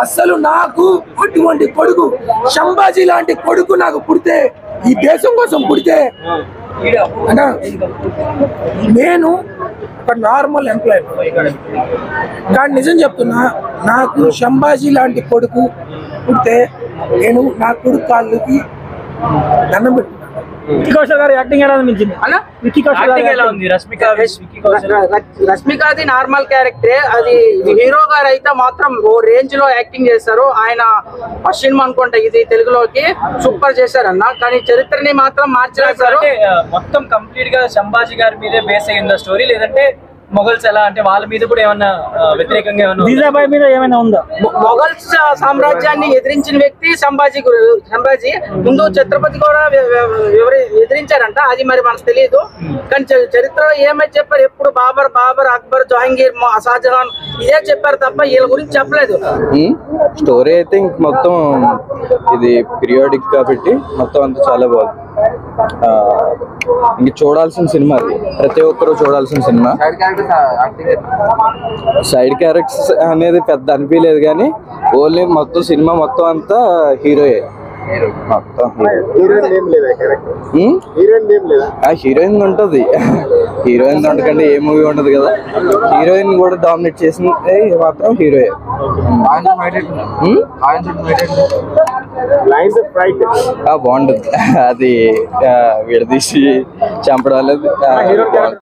అసలు నాకు అటువంటి కొడుకు సంభాజీ లాంటి కొడుకు నాకు పుడితే, ఈ దేశం కోసం పుడితే అంటే నేను ఒక నార్మల్ ఎంప్లాయీ, కానీ నిజం చెప్తున్నా, నాకు సంభాజీ లాంటి కొడుకు పుడితే నేను నా కొడుకు కాళ్ళకి దండం పెట్టుకున్నాను. విక్కీ కౌశల్ గారు యాక్టింగ్ ఎలా అనిపించింది అన్న? విక్కీ కౌశల్ ఎలా ఉంది? రష్మికది నార్మల్ క్యారెక్టరే, అది హీరో గారు అయితే మాత్రం ఓ రేంజ్ లో యాక్టింగ్ చేస్తారు. ఆయన ఫస్ట్ సినిమా అనుకుంటా ఇది తెలుగులోకి, సూపర్ చేశారన్న. కానీ చరిత్రని మాత్రం మార్చేశారు. మొత్తం కంప్లీట్ గా సంభాజీ గారి మీదే బేస్ అయ్యిందా స్టోరీ, లేదంటే మొఘల్స్ ఎలా అంటే వాళ్ళ మీద కూడా ఏమన్నా వ్యతిరేకంగా జీజాబాయి మీద ఏమైనా ఉందా? మొఘల్స్ సామ్రాజ్యాన్ని ఎదిరించిన వ్యక్తి సంభాజీ. ముందు ఛత్రపతి కూడా ఎదిరించారంట, అది మరి మనకు తెలియదు. కానీ చరిత్రలో ఏమైతే చెప్పారు, ఎప్పుడు బాబర్ అక్బర్ జహాంగీర్ షాజహాన్ ఇదే చెప్పారు తప్ప వీళ్ళ గురించి చెప్పలేదు. స్టోరీ అయితే ఇంక మొత్తం ఇది పీరియాడిక్ కాబట్టి మొత్తం అంతా చాలా బాగుంది. ఇంక చూడాల్సిన సినిమా, అది ప్రతి ఒక్కరు చూడాల్సిన సినిమా. సైడ్ క్యారెక్టర్స్ అనేది పెద్ద అనిపించలేదు, కానీ ఓన్లీ మొత్తం సినిమా మొత్తం అంతా హీరోయే. మొత్తం హీరోయిన్ ఉంటది, హీరోయిన్ ఉండకండి ఏ మూవీ ఉండదు కదా. హీరోయిన్ కూడా డామినేట్ చేసింది మాత్రం హీరోయే. బాగుంటుంది, అది విడదీసి చంపడం అనేది.